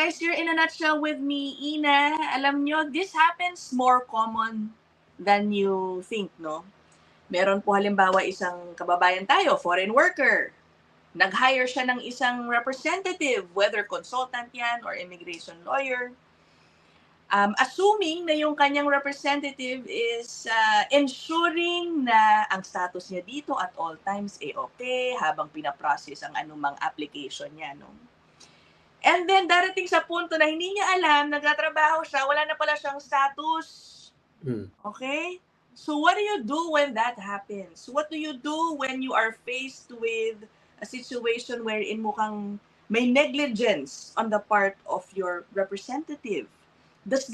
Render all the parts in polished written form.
guys, you're in a nutshell with me, Ina. Alam nyo, this happens more common than you think, no? Meron po halimbawa isang kababayan tayo, foreign worker. Nag-hire siya ng isang representative, whether consultant yan or immigration lawyer. Assuming na yung kanyang representative is ensuring na ang status niya dito at all times ay okay habang pinaprocess ang anumang application niya, no? And then, darating sa punto na hindi niya alam, nagtatrabaho siya, wala na pala siyang status. Okay? So, what do you do when that happens? What do you do when you are faced with a situation wherein mukhang may negligence on the part of your representative? Does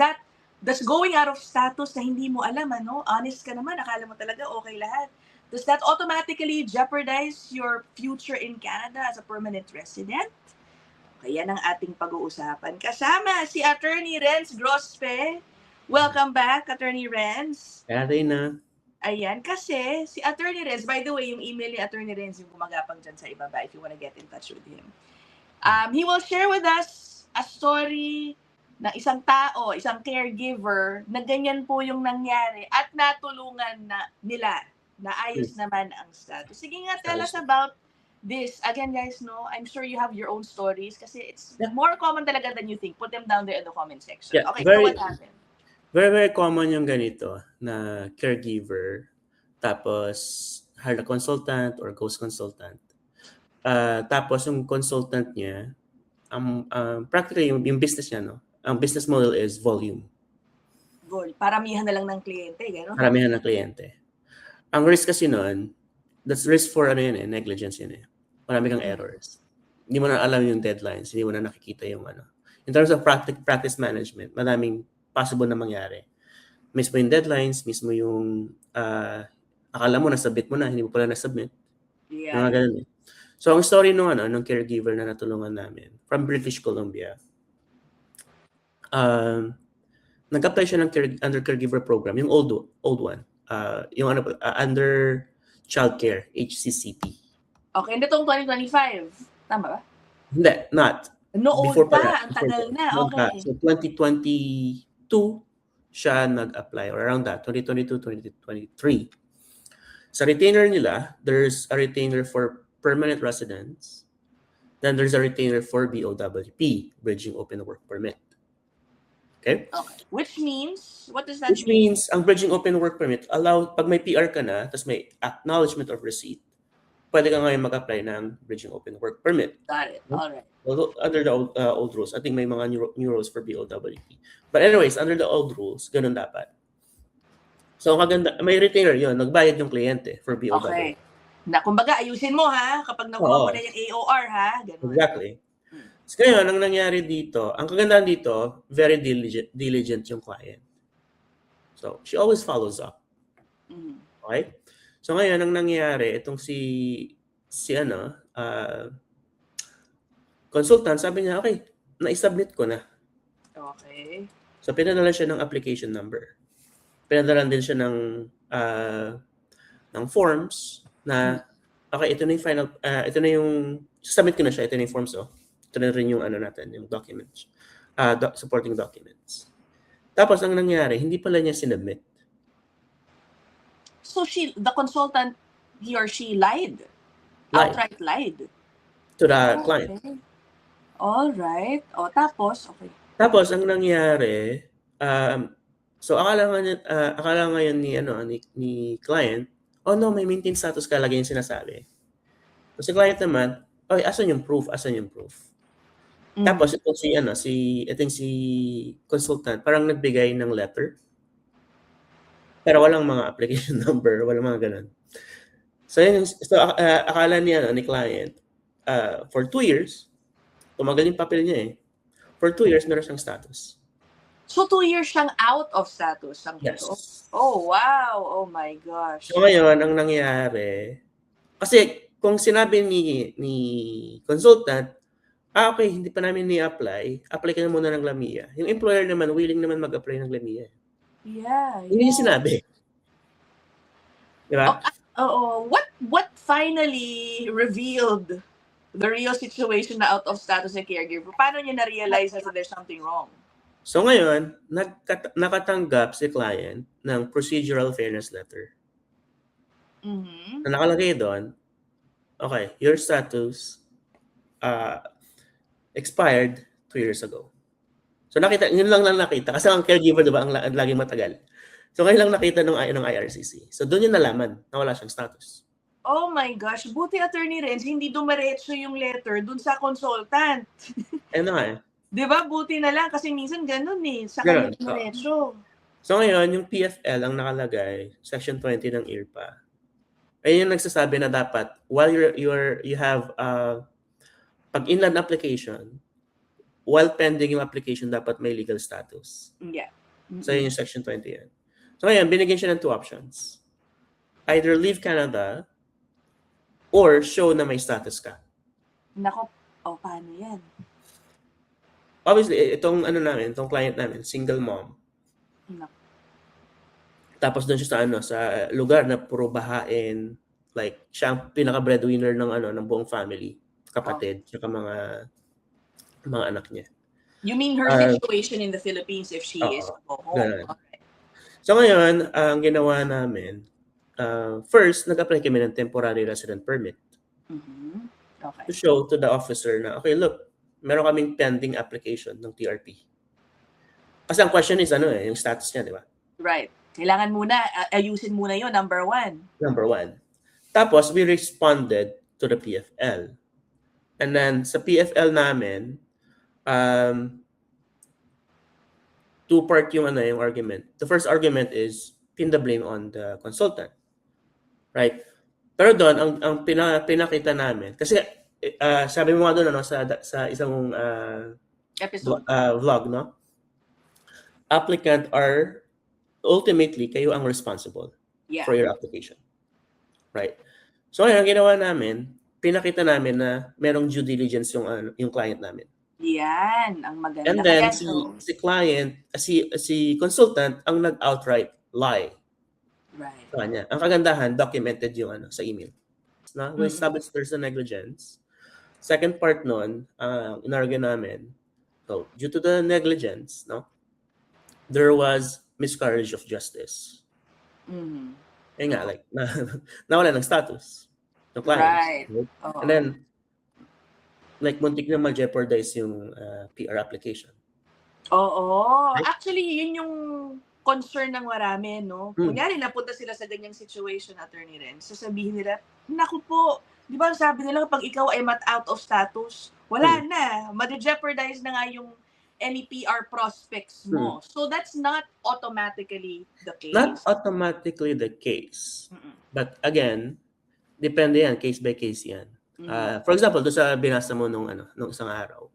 going out of status na hindi mo alam, ano? Honest ka naman, akala mo talaga okay lahat. Does that automatically jeopardize your future in Canada as a permanent resident? Kaya ng ating pag-uusapan. Kasama si Attorney Renz Grospe. Welcome back, Attorney Renz. Kaya na. Ayan, kasi si Attorney Renz, by the way, yung email ni Attorney Renz yung gumagapang dyan sa ibaba if you wanna get in touch with him. He will share with us a story ng isang tao, isang caregiver, na ganyan po yung nangyari at natulungan na nila na ayos naman ang status. Sige nga, tell us about this. Again, guys, no, I'm sure you have your own stories kasi it's more common talaga than you think. Put them down there in the comment section. Yeah, okay, so what happened? Very, very common yung ganito na caregiver tapos hire a consultant or ghost consultant. Tapos yung consultant niya, practically yung business niya, no? Ang business model is volume. Paramihan na lang ng kliyente, gano'n? Paramihan ng kliyente. Ang risk kasi noon, that's risk for negligence yun eh. Marami kang errors. Hindi mo na alam yung deadlines, hindi mo na nakikita yung ano. In terms of practice management, maraming possible na mangyari. Mismo yung deadlines, mismo yung akala mo nasubmit mo na, hindi mo pala nasubmit. Yeah. Mga ganun eh. So ang story nung caregiver na natulungan namin from British Columbia, nag-apply siya ng under caregiver program, yung old one. Yung under childcare, HCCP. Okay, nitong 2025. Tama ba? Hindi, not. No, before old pa. Ang tagal na. Okay. So, 2022 siya nag-apply or around that, 2022, 2023. Sa retainer nila, there's a retainer for permanent residents. Then there's a retainer for BOWP, Bridging Open Work Permit. Okay? Which means, what does that mean? Which means, ang Bridging Open Work Permit, pag may PR ka na, tapos may acknowledgement of receipt, pwede ka ngayon mag-apply ng Bridging Open Work Permit. Got it. All right. Although, under the old rules, I think may mga new rules for BOWP. But anyways, under the old rules, ganun dapat. So, may retainer yun, nagbayad yung kliyente for BOWP. Okay. Na, kumbaga, ayusin mo ha, kapag nakuha mo na yung AOR ha. Ganun. Exactly. So, ngayon, ang nangyari dito, ang kagandahan dito, very diligent yung client. So, she always follows up. Okay? So, ngayon, ang nangyari, itong si consultant, sabi niya, okay, na-submit ko na. Okay. So, pinadala siya ng application number. Pinadala din siya ng forms na, okay, ito na yung final, ito na yung, submit ko na siya, ito na yung forms, ito na rin yung yung documents, supporting documents. Tapos, ang nangyari, hindi pala niya sinubmit. So, the consultant, he or she lied? Outright lied? To the client. All right. O, tapos, okay. Tapos, ang nangyari, so, akala ngayon ni client, oh no, may maintain status ka, lagi yung sinasabi. So, si client naman, okay, asan yung proof? Tapos, itong si consultant, parang nagbigay ng letter. Pero walang mga application number, walang mga ganun. So, akala ni client, for 2 years, tumagal yung papel niya eh. For 2 years, meron siyang status. So, 2 years siyang out of status? Yes. Oh, wow. Oh my gosh. So, ngayon, ang nangyari, kasi kung sinabi ni consultant, okay, hindi pa namin ni-apply, apply ka na muna ng LAMIA. Yung employer naman, willing naman mag-apply ng LAMIA. Yeah. Hindi niya sinabi. Di ba? What finally revealed the real situation na out of status ng caregiver, paano niya na-realize na there's something wrong? So ngayon, nakatanggap si client ng procedural fairness letter. Mhm. Na nakalagay doon, okay, your status expired 2 years ago. So yun lang nakita. Kasi ang caregiver, di ba, ang laging matagal. So ngayon lang nakita ng IRCC. So doon yung nalaman na wala siyang status. Oh my gosh, buti Attorney Renz, hindi dumiretso yung letter dun sa consultant. Ano nga eh. Di ba? Buti na lang kasi minsan ganun eh. Sa Ganun, kanya dumiretso. So ngayon, yung PFL ang nakalagay, Section 20 ng IRPA. Ayun yung nagsasabi na dapat while you have pag-inland application, while pending yung application, dapat may legal status. Yeah. So yun yung Section 20 yan. So ngayon, binigyan siya ng 2 options. Either leave Canada or show na may status ka. Nako, paano yan? Obviously, itong client namin, single mom. Nako. Tapos doon siya sa lugar na puro bahain, like siya ang pinaka-breadwinner ng buong family, kapatid, tsaka mga anak niya. You mean her situation in the Philippines if she is home? Okay. So ngayon, ang ginawa namin, first, nag-apply kami ng temporary resident permit. Okay. To show to the officer na, okay, look, meron kaming pending application ng TRP. Kasi ang question is, yung status niya, di ba? Right. Kailangan muna, ayusin muna yun, number 1. Number 1. Tapos, we responded to the PFL. And then, sa PFL namin, 2-part yung argument. The first argument is, pin the blame on the consultant. Right? Pero doon, ang pinakita namin, kasi sabi mo nga doon sa isang episode vlog, no? Applicant are ultimately kayo ang responsible for your application. Right? So ngayon, ang ginawa namin, pinakita namin na merong due diligence yung client namin. Yan, ang maganda. And then si client, si consultant ang nag-outright lie. Right. Sa kanya. Ang kagandahan, documented yung sa email. No? We established there's a negligence. Second part nun, inargue namin, so due to the negligence, no, there was miscarriage of justice. Yun nga, like, nawala ng status ng client. Right. And then, like, muntik na ma-jeopardize yung PR application. Oo. Right? Actually, yun yung concern ng marami, no? Kunyari, napunta sila sa ganyang situation, Attorney Renz, sasabihin nila, naku po, di ba sabi nila kapag ikaw ay out of status, wala na, ma-jeopardize na nga yung any PR prospects mo. So that's not automatically the case. Not automatically the case. But again, depende yan, case by case yan. For example, doon sa binasa mo nung isang araw.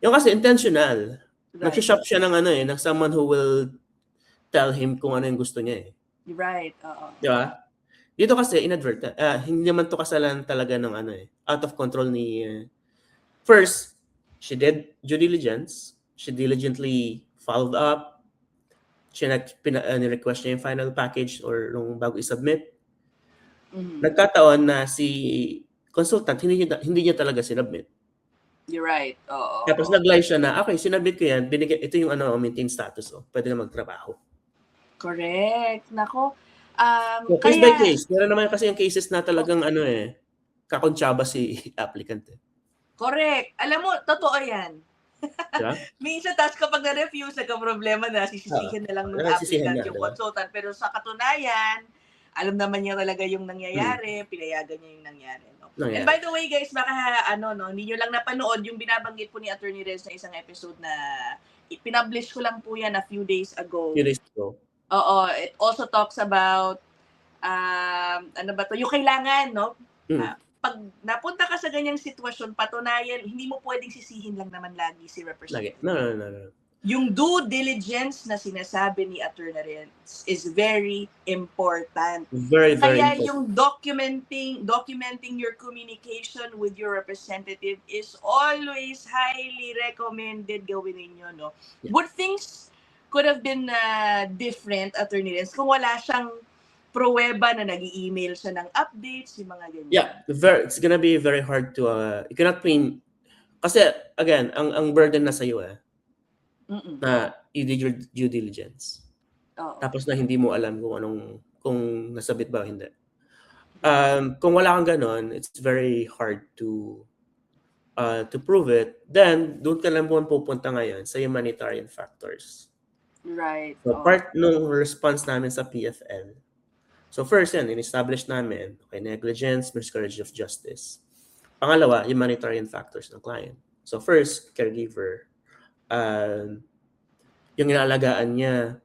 Yung kasi intentional. Right. Nag-shop siya ng someone who will tell him kung ano yung gusto niya eh. Right, Di ba? Dito kasi inadvertent. Hindi naman to kasalan talaga ng out of control ni first, she did due diligence. She diligently followed up. She request niya yung final package or nung bago i-submit. Nagkataon na si consultant hindi niya talaga sinubmit. You're right. Tapos nag-lie siya na, okay, sinubmit ko yan, ito yung maintain status, pwede na magtrabaho. Correct. Nako. So, case by case. Meron naman kasi yung cases na talagang kakontsaba si applicant. Correct. Alam mo, totoo yan. Diba? Minsan, tapos kapag na-refuse, nagka-problema na, sisisihin na lang ng applicant yung consultant. Pero sa katunayan, alam naman niya talaga yung nangyayari, pinayagan niya yung nangyari. No? And by the way, guys, baka hindi nyo lang napanood yung binabanggit po ni Attorney Renz na isang episode na pinablish ko lang po yan a few days ago. Oo, it also talks about yung kailangan, no? Pag napunta ka sa ganyang sitwasyon, patunayan, hindi mo pwedeng sisihin lang naman lagi si representative. No. Yung due diligence na sinasabi ni Attorney Renz is very important. Very Kaya important. yung documenting your communication with your representative is always highly recommended gawin ninyo, no? Yeah. Would things could have been different, Attorney Renz, kung wala siyang pruweba na nag-i-email siya ng updates, yung mga ganyan. Yeah, it's gonna be very hard to, you cannot claim, kasi again, ang burden na sa'yo na you did your due diligence. Tapos na hindi mo alam kung nasabit ba o hindi. Kung wala kang ganon, it's very hard to prove it. Then, doon ka lang pupunta ngayon sa humanitarian factors. Right. So, part nung response namin sa PFL. So, first yan, in-establish namin, okay, negligence, miscarriage of justice. Pangalawa, humanitarian factors ng client. So, first, caregiver. Yung inalagaan niya,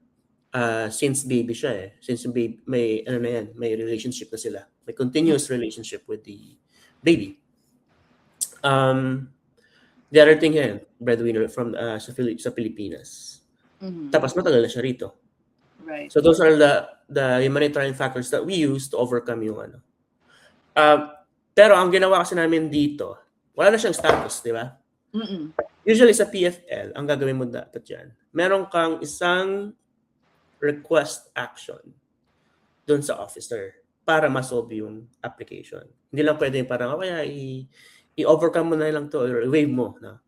since baby siya since baby, may relationship na sila. May continuous relationship with the baby. The other thing yan, breadwinner from sa Pilipinas. Tapos matagal na siya rito. Right. So those are the humanitarian factors that we use to overcome yung ano. Pero ang ginawa kasi namin dito, wala na siyang status, di ba? Usually sa PFL, ang gagawin mo dapat dyan, meron kang isang request action doon sa officer para ma-solve yung application. Hindi lang pwede parang, kaya i-overcome mo na lang to or waive mo. No?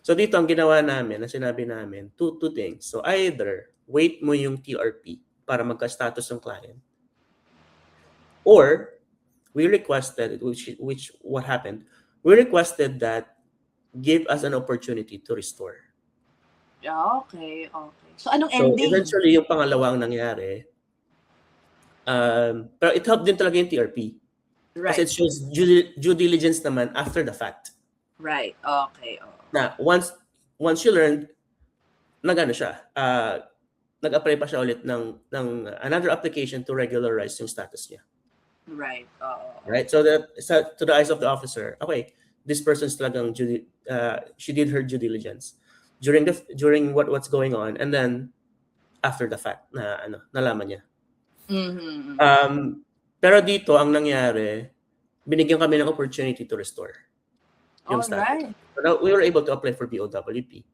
So dito, ang ginawa namin, ang sinabi namin, two things. So either wait mo yung TRP para magka-status ng client, or we requested, which what happened, we requested that give us an opportunity to restore. Okay. So anong ending? So eventually, yung pangalawang nangyari, pero it helped din talaga yung TRP. Right. Kasi it shows due diligence naman after the fact. Right. Okay. Na once you learned, nag-ano siya, nag-apply pa siya ulit ng another application to regularize yung status niya. Right. Right? So that to the eyes of the officer, okay, this person's talagang she did her due diligence during what's going on, and then after the fact na nalaman niya. Pero dito ang nangyari, binigyan kami ng opportunity to restore yung status. Right. So we were able to apply for BOWP.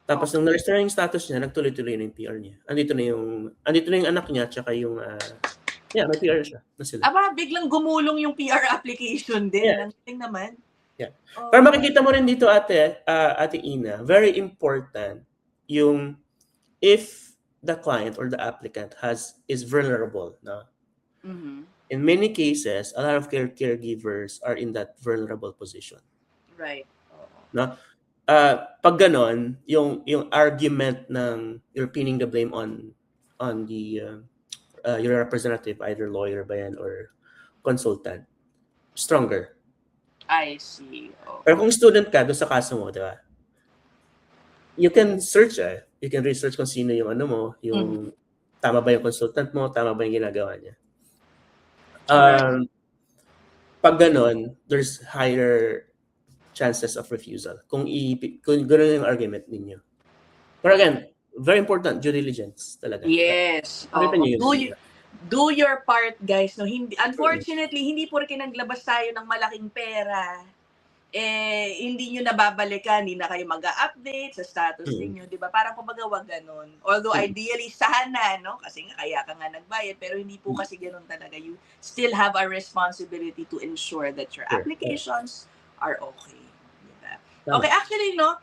Tapos nung na-restore yung status niya, nagtuloy-tuloy na yung PR niya. Andito na yung anak niya, tsaka yung may PR siya na sila. Biglang gumulong yung PR application din. Yeah. Ang galing naman. Yeah. Pero makikita mo rin dito, Ate Ina, very important yung if the client or the applicant is vulnerable. No? In many cases, a lot of caregivers are in that vulnerable position. Right. No? Pag ganon, yung argument ng you're pinning the blame on the your representative, either lawyer ba yan or consultant, stronger. I see. Okay. Pero kung student ka doon sa kaso mo, di ba? You can search You can research kung sino yung yung tama ba yung consultant mo, tama ba yung ginagawa niya. Pag ganon, there's higher chances of refusal kung gano'n yung argument ninyo. But again, very important, due diligence talaga. Yes. Do your part, guys. No, unfortunately, hindi porke naglabas tayo ng malaking pera, hindi nyo nababalikan, hindi na kayo mag-update sa status ninyo, di ba? Parang kumbaga wag ganun. Although ideally sana, no? Kasi nga kaya ka nga nagbayad, pero hindi po kasi ganun talaga. You still have a responsibility to ensure that your applications are okay. Diba? Okay, actually, no?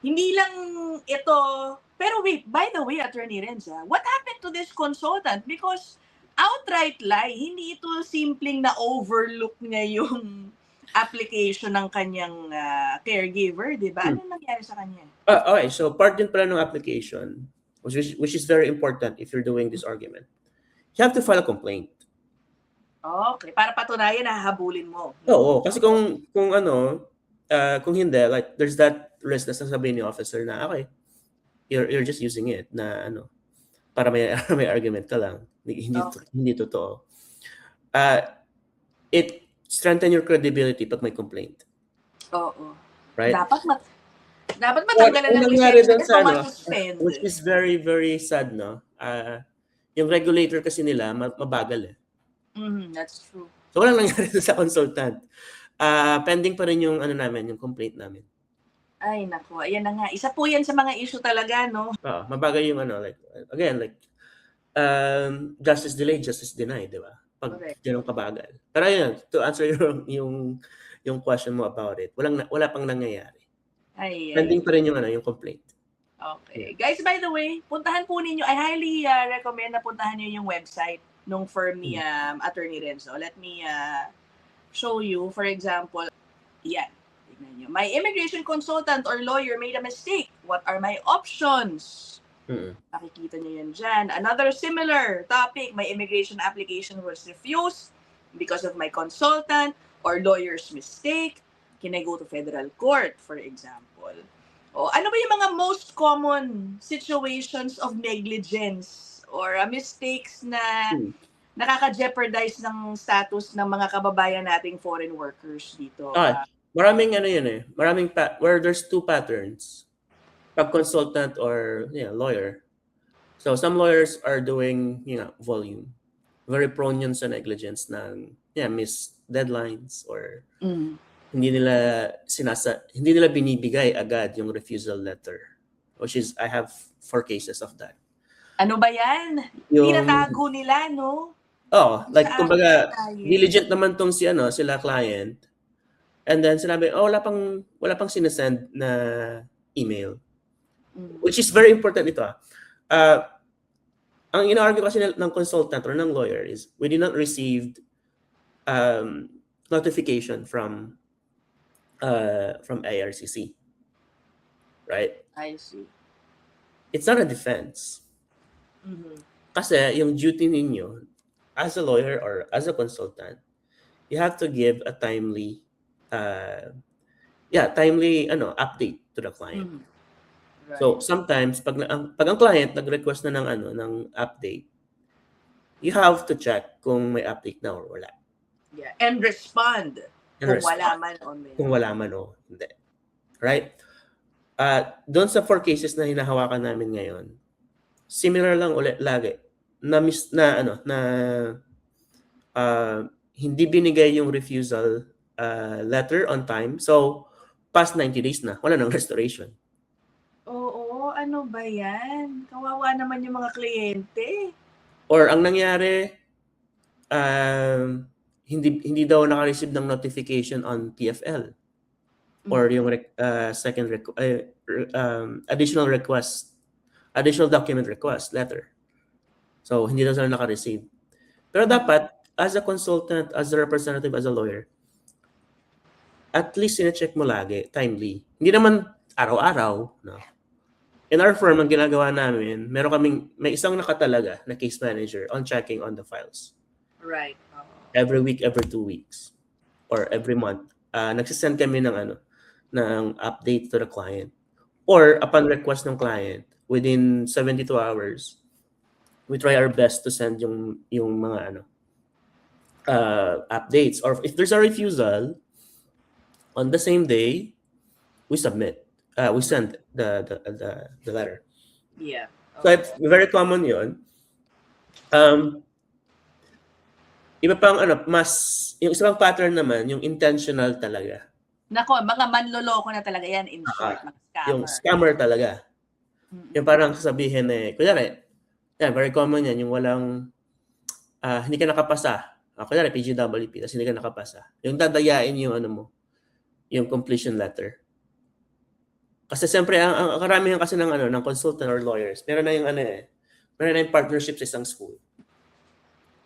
Hindi lang ito, pero wait, by the way, Attorney Renza, what happened to this consultant? Because outright lie, hindi ito simpleng na-overlook niya yung application ng kanyang caregiver, di ba? Ano nangyari sa kanya? Okay, so part din pala ng application, which is very important if you're doing this argument. You have to file a complaint. Okay, para patunayan na hahabulin mo. Oo, kasi kung hindi, like there's that risk na sasabihin ni officer na okay, you're just using it na para may argument ka lang, hindi totoo. It strengthen your credibility pag may complaint. Oo. Right? Dapat matanggalan ng lisensya at masuspend. Which is very, very sad, no? Yung regulator kasi nila, mabagal That's true. So, walang nangyari sa consultant. Pending pa rin yung yung complaint namin. Ay, naku. Ayan na nga. Isa po yan sa mga issue talaga, no? Mabagal yung justice delayed, justice denied, di ba? Pag Correct. ganun kabagal. Pero yun, to answer yung question mo about it, wala pang nangyayari. Pending pa rin yung complaint. Okay. Guys, by the way, puntahan po ninyo. I highly recommend na puntahan niyo yung website nung firm ni Attorney Renzo. Let me show you. For example, yan. Tignan nyo. My immigration consultant or lawyer made a mistake. What are my options? Nakikita nyo yan dyan. Another similar topic. My immigration application was refused because of my consultant or lawyer's mistake. Can I go to federal court, for example? O, ano ba yung mga most common situations of negligence or mistakes na nakaka-jeopardize ng status ng mga kababayan nating foreign workers dito? Maraming yun eh. Maraming where there's two patterns. Pag consultant or lawyer. So some lawyers are doing volume. Very prone yun sa negligence ng miss deadlines or hindi nila binibigay agad yung refusal letter. Which is, I have 4 cases of that. Ano ba yan? Tinatago nila, no? Like, kumbaga, diligent naman tong sila client. And then sinabi, wala pang sinasend na email. Which is very important ito. Ang ina-argue kasi ng consultant or ng lawyer is, we did not receive notification from IRCC. Right? I see. It's not a defense. Kasi yung duty ninyo as a lawyer or as a consultant, you have to give a timely update to the client. Right. So sometimes pag ang client nag-request na ng update, you have to check kung may update na or wala. Yeah, and respond. Kung wala man o hindi. Right? Doon sa 4 cases na hinahawakan namin ngayon, similar lang ulit lagi na hindi binigay yung refusal letter on time. So past 90 days na, wala nang restoration. Oo, ano ba yan? Kawawa naman yung mga kliyente. Or ang nangyari, hindi daw naka-receive ng notification on TFL or yung additional document request letter. So hindi daw sila naka-receive. Pero dapat as a consultant, as a representative, as a lawyer, at least sine-check mo lagi, timely. Hindi naman araw-araw, no? In our firm, ang ginagawa namin, may isang nakatalaga na case manager on checking on the files. Right. Every week, every 2 weeks, or every month. Nagsisend kami ng update to the client. Or upon request ng client, within 72 hours, we try our best to send yung mga updates. Or if there's a refusal, on the same day, we submit. We send the letter. Yeah. Okay. So it's very common yun. Iba pang yung isang pattern naman, yung intentional talaga. Nako, mga manloloko na talaga yan, in short, mga scammer. Yung scammer talaga. Yung parang sasabihin kunyari, very common yan, yung walang, hindi ka nakapasa. Kunyari, PGWP, tapos hindi ka nakapasa. Yung dadayain yung yung completion letter. Kasi siyempre, ang karamihan kasi ng consultant or lawyers, meron na yung partnership sa isang school.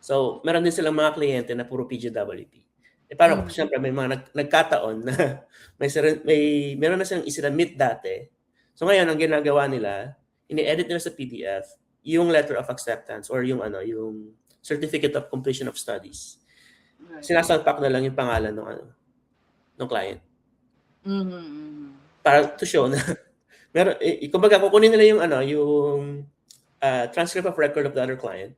So, meron din silang mga kliyente na puro PGWP. Parang siyempre may mga nagkataon na meron na silang isinamit dati. So ngayon ang ginagawa nila, ini-edit nila sa PDF yung letter of acceptance or yung certificate of completion of studies. Sinasalpak na lang yung pangalan ng client. Para to show na meron kumbaga kukunin nila yung transcript of record of the other client.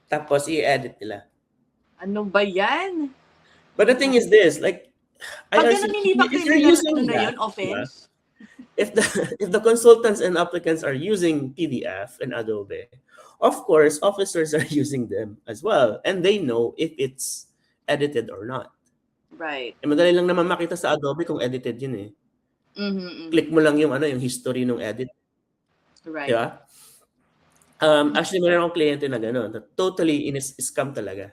Tapos i-edit nila. Ano ba yan? But the thing is this, like, if you're using that, offense? If the consultants and applicants are using PDF and Adobe, of course, officers are using them as well, and they know if it's edited or not. Right. Madali lang naman makita sa Adobe kung edited yun eh. Click mo lang yung history ng edit. Right. Diba? Actually, meron akong kliyente na gano'n, na totally scam talaga.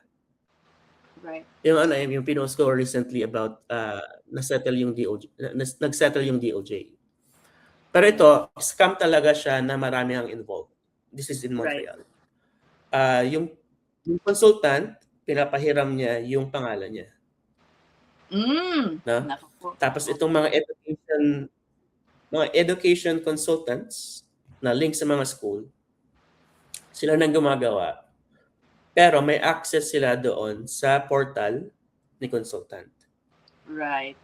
Right. Yung pinost ko recently about nag-settle yung DOJ. Pero ito, scam talaga siya na marami ang involved. This is in Montreal. Yung consultant, pinapahiram niya yung pangalan niya. No? Tapos itong mga education consultants na link sa mga school, sila nang gumagawa. Pero may access sila doon sa portal ni consultant. Right.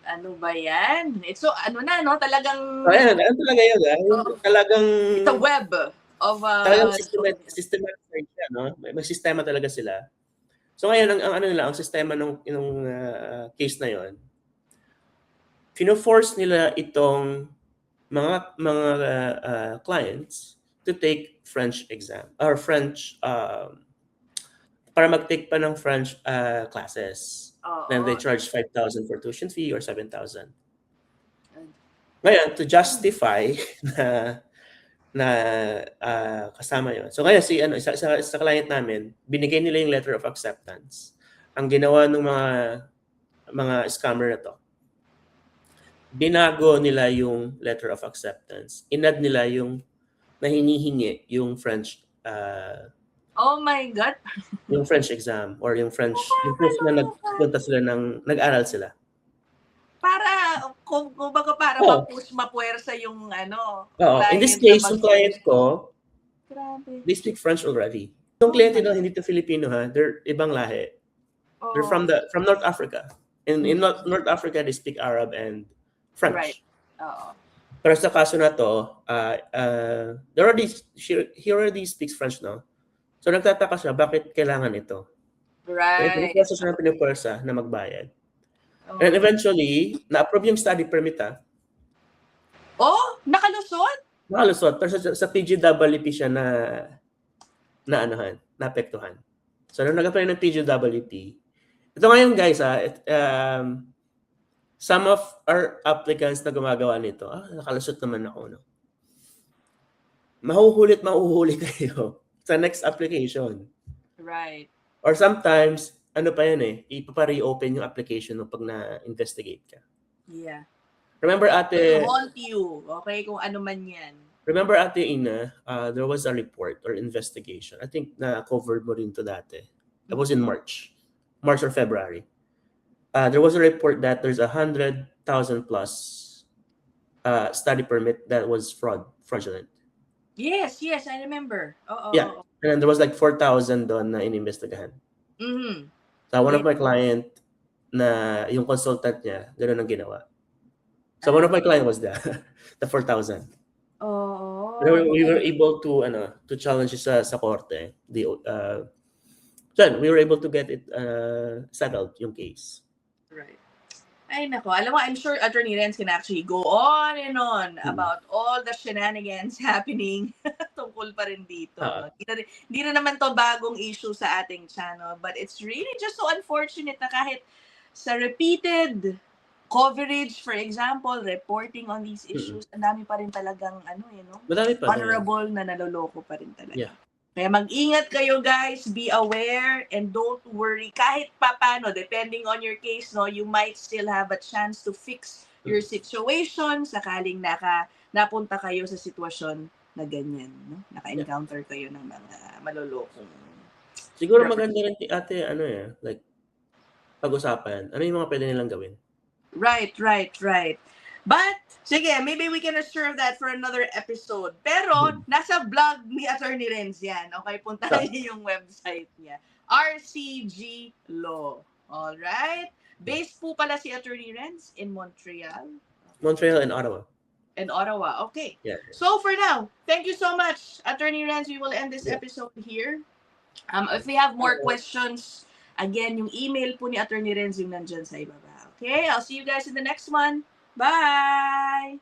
Ano ba yan? So, ano na, no? Talagang... Ayan, ano talaga yun, talagang... It's a web of... talagang systematic siya, no? May sistema talaga sila. So ngayon, ang sistema ng case na yon, fino-force nila itong mga clients to take French exam, or French... para mag-take pa ng French classes. Then they charge 5,000 for tuition fee or 7,000. Ngayon, to justify na kasama yon. So ngayon, sa client namin, binigay nila yung letter of acceptance. Ang ginawa ng mga scammer na to, binago nila yung letter of acceptance. Inad nila yung na hinihingi yung French oh my God. Yung French exam or yung French, yung proof na nag-aral sila. Para, kumbaga para mapuwersa yung In this case, yung client ko, they speak French already. Yung client nila, hindi to Filipino ha, they're ibang lahi. They're from North Africa. In North Africa, they speak Arab and French. Right. Pero sa kaso na to, he already speaks French now. So nagtataka siya, bakit kailangan ito? Right. Pinipwersa na magbayad. And eventually, na-approve yung study permit nakalusot? Nakalusot. Pero sa PGWP siya naapektuhan. So nung nag-apply ng PGWP, ito ngayon guys, some of our applicants na gumagawa nito, nakalusot naman ako. No? Mahuhuli kayo sa next application. Right. Or sometimes, ipapa-reopen yung application pag na-investigate ka. Yeah. Remember ate... haunt you, okay? Kung ano man yan. Remember ate Ina, there was a report or investigation. I think na-covered mo rin to dati. That was in March or February. There was a report that there's 100,000 plus study permit that was fraudulent. Yes, I remember. Yeah. And then there was like 4,000 doon na inimbestigahan. Mm-hmm. So one of my client na yung consultant niya, ganoon ang ginawa. So one of my client was the 4,000. We were able to challenge sa korte. So we were able to get it settled yung case. Right. Ay nako, alam mo, I'm sure Attorney Renz can actually go on and on about all the shenanigans happening tungkol pa rin dito. Hindi na naman to bagong issue sa ating channel, but it's really just so unfortunate na kahit sa repeated coverage, for example, reporting on these issues, ang dami pa rin talagang vulnerable na naloloko pa rin talaga. Yeah. Kaya mag-ingat kayo guys, be aware, and don't worry. Kahit papano, depending on your case, you might still have a chance to fix your situation sakaling napunta kayo sa sitwasyon na ganyan. No? Naka-encounter kayo ng mga malolokong. Siguro maganda rin ate, like, pag-usapan. Ano yung mga pwede nilang gawin? Right. But, sige, maybe we can reserve that for another episode. Pero, nasa blog ni Attorney Renz yan. Okay, puntahan niyo yung website niya. RCG Law. Alright? Based po pala si Attorney Renz in Montreal. Montreal and Ottawa. Okay. Yeah. So, for now, thank you so much, Attorney Renz. We will end this episode here. If we have more questions, again, yung email po ni Attorney Renz yung nandyan sa ibaba. Okay? I'll see you guys in the next one. Bye!